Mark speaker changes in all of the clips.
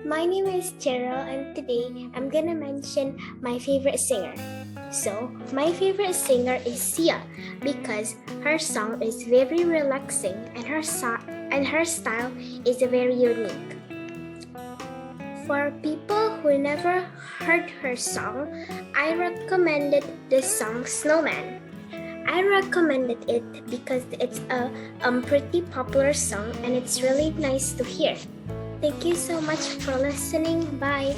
Speaker 1: My name is Cheryl and today I'm gonna mention my favorite singer. So, my favorite singer is Sia because her song is very relaxing and her style is very unique. For people who never heard her song, I recommended the song Snowman. I recommended it because it's a pretty popular song and it's really nice to hear. Thank you so much for listening. Bye.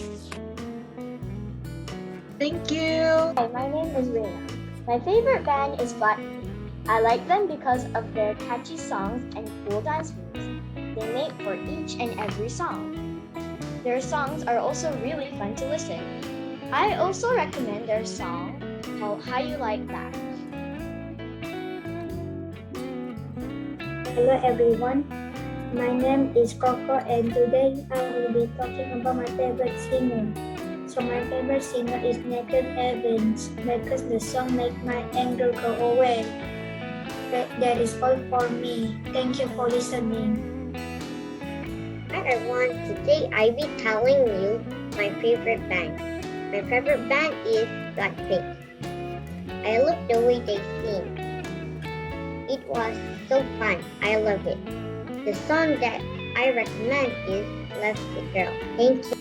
Speaker 2: Thank you.
Speaker 3: Hi, my name is Reina. My favorite band is Blackpink. I like them because of their catchy songs and cool dance moves they make for each and every song. Their songs are also really fun to listen. I also recommend their song called How You Like That.
Speaker 4: Hello everyone, my name is Coco and today I will be talking about my favorite singer. So my favorite singer is Nathan Evans because the song make my anger go away. That is all for me. Thank you for listening.
Speaker 5: Hi everyone, today I will be telling you my favorite band. My favorite band is Blackpink. I love the way they sing. It was so fun. I love it. The song that I recommend is Love the Girl. Thank you.